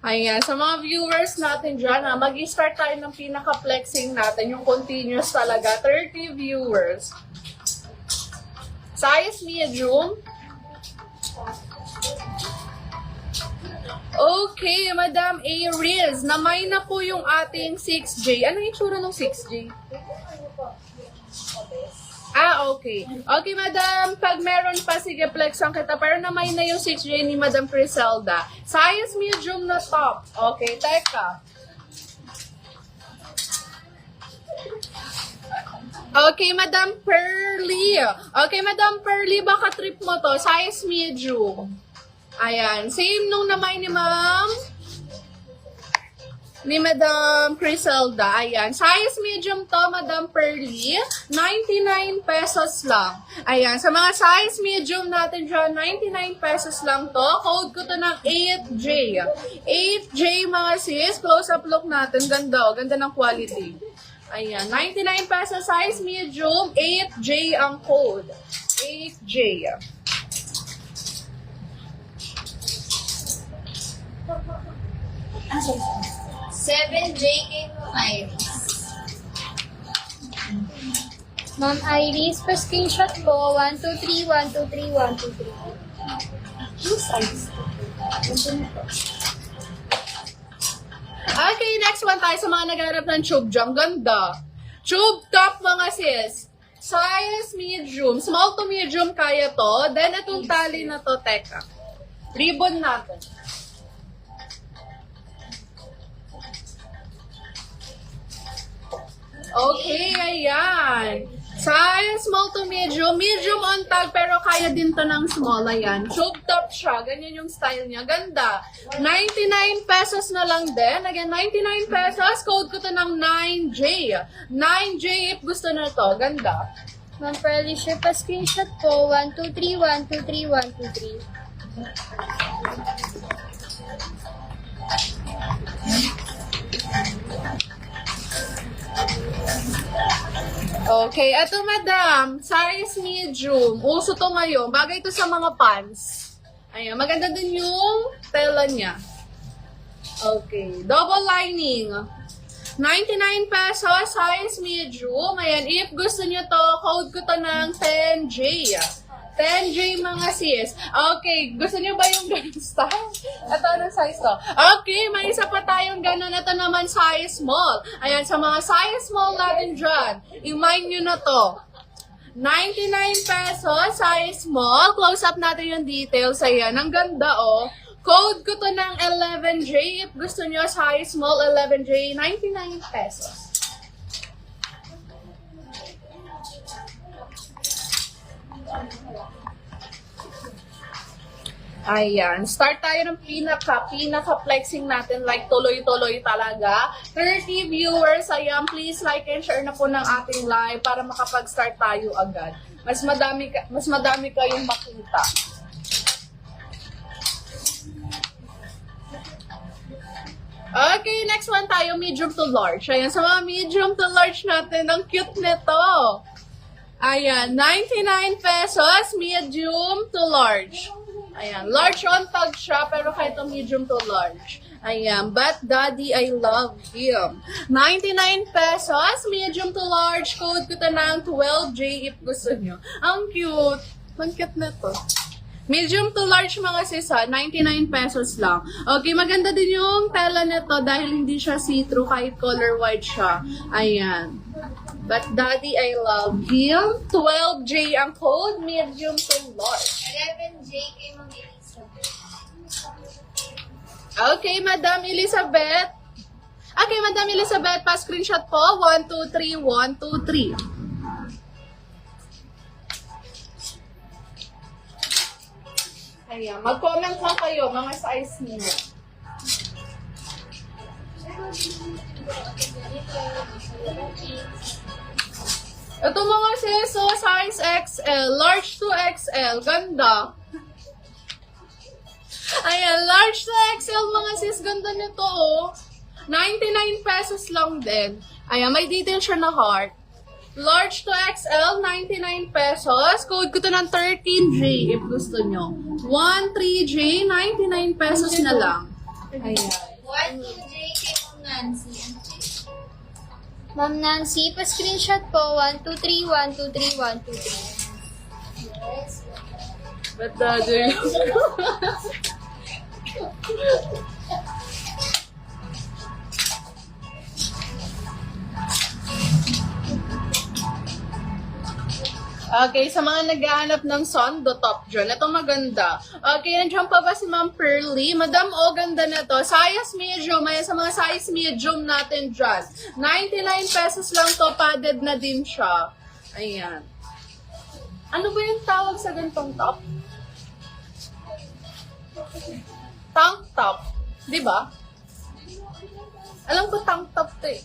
Ayan, sa mga viewers natin dyan, mag-start tayo ng pinaka-flexing natin, yung continuous talaga, 30 viewers. Size medium. Okay, Madam Aries, namay na po yung ating 6J. Ano yung itsura ng 6J? Okay. Okay, Madam. Pag meron pa, sige, flexan kita. Pero namay na yung 6J ni Madam Criselda. Size medium na top. Okay, teka. Okay, Madam Pearly. Okay, Madam Pearly, baka trip mo to. Size medium. Ayan. Same nung namay ni Madam Criselda. Ayan. Size medium to, Madam Pearly. 99 pesos lang. Ayan. Sa mga size medium natin dyan, 99 pesos lang to. Code ko to ng 8J. 8J mga sis. Close-up look natin. Ganda o. Ganda ng quality. Ayan. 99 pesos size medium. 8J ang code. 8J. Sorry. 7JK Ma'am Iris. Ma'am Iris, pa-screenshot po. 123, 123, 123. Yung size. Okay, next one tayo sa mga nagharap ng tube jam. Ganda. Tube top mga sis. Size medium. Small to medium kaya to. Then itong tali na to, teka. Ribbon natin. Okay, ayan. Size small to medium. Medium on tag, pero kaya din to ng small. Ayan. Tube top siya. Ganyan yung style niya. Ganda. 99 pesos na lang din. Again, 99 pesos. Code ko to ng 9J. 9J if gusto na to. Ganda. Ma'am Felicia, pa-screenshot po. 123, 123, 123. Okay, eto madam, size medium. Uso to ngayon. Bagay to sa mga pants. Ayan, maganda din yung tela niya. Okay, double lining. 99 pesos, size medium. Ayan, if gusto niyo to, code ko to ng 10J. 10J mga sis. Okay, gusto niyo ba yung ganun style? Ito, anong size to? Okay, may isa pa tayong ganun. Ito naman size small. Ayan, sa mga size small natin dyan, i-mind nyo na to. 99 pesos, size small. Close up natin yung details. Ayan, ang ganda oh. Code ko to ng 11J. If gusto nyo size small, 11J, 99 pesos. Ayan. Start tayo ng pinaka-flexing natin. Like, tuloy-tuloy talaga. 30 viewers. Ayan. Please like and share na po ng ating live para makapag-start tayo agad. Mas madami kayong makita. Okay, next one tayo. Medium to large. Ayan. Sa mga medium to large natin, ang cute nito. Ayan. 99 pesos. Medium to large. Ayan, large on tag siya, pero kahit medium to large. Ayan, but daddy, I love him. 99 pesos, medium to large. Code ko to ng 12J if gusto nyo. Ang cute. Ang cute na to. Medium to large mga sisa, 99 pesos lang. Okay, maganda din yung tela nito dahil hindi siya see-through, kahit color white siya. Ayan. But daddy, I love him. 12J ang code, medium to large. 11J kay Ma'am Elizabeth. Okay, Madam Elizabeth. Okay, Madam Elizabeth, pa-screenshot po. 1, 2, 3, 1, 2, 3. Ayan, mag-comment lang kayo, mga size niyo. Ito mga sis, so size XL, large to XL, ganda. Ayan, large to XL mga sis, ganda nito oh. 99 pesos lang din. Ayan, may detail siya na heart. Large to XL, 99 pesos. Code ko to ng 13J if gusto nyo. 13J, 99 pesos na lang. Ayan. 12J kay Ma'am Nancy. Ma'am Nancy, pa-screenshot po. 123, 123, 123. Yes. Ba't daddy? Okay, sa mga naghahanap ng Sondo top dyan, ito maganda. Okay, nandiyan pa ba si Ma'am Pearly? Madam, oh, ganda na to. Size medium, ayan sa mga size medium natin dyan. 99 pesos lang to, padded na din siya. Ayan. Ano ba yung tawag sa ganitong top? Tank top. Di ba? Alam ko tank top to eh.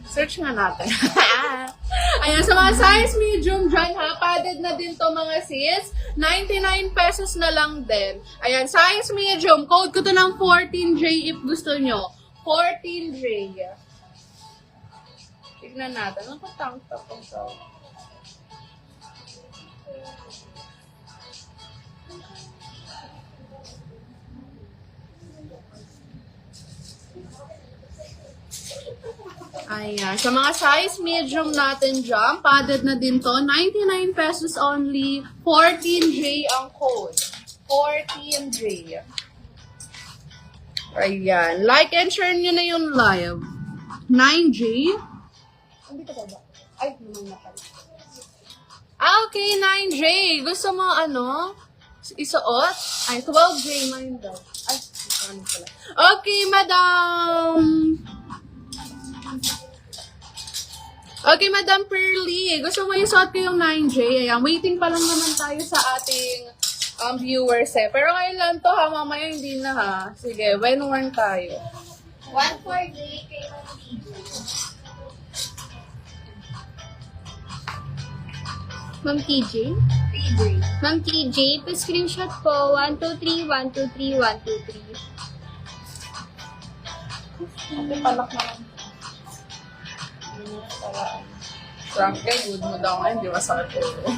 Search nga natin. Ayan, sa mga size medium dyan ha, padded na din to mga sis. 99 pesos na lang din. Ayan, size medium. Code ko to ng 14J if gusto nyo. 14J. Tignan natin. Ano pa tank top ang tawag? Ayan. Sa mga size medium natin dyan, padded na din to. 99 pesos only. 14J ang code. 14J. Ayan. Like and share nyo na yung live. 9J. Andito ka ba? Ay, naman na pala. Okay, 9J. Gusto mo ano? Isuot? Ay, 12J. Mine daw. Ay, ano pala. Okay, madam. Okay, Madam Pearly. Gusto mo isuot ko yung 9J? Ayan, waiting pa lang naman tayo sa ating viewers eh. Pero ngayon lang to ha, mamaya hindi na ha. Sige, when worn tayo. 14J kay Ma'am TJ. Ma'am TJ, pa-screenshot po. 123, 123, 123. Ate, palak na lang. Frank, good mo daw ngayon, di masakit po.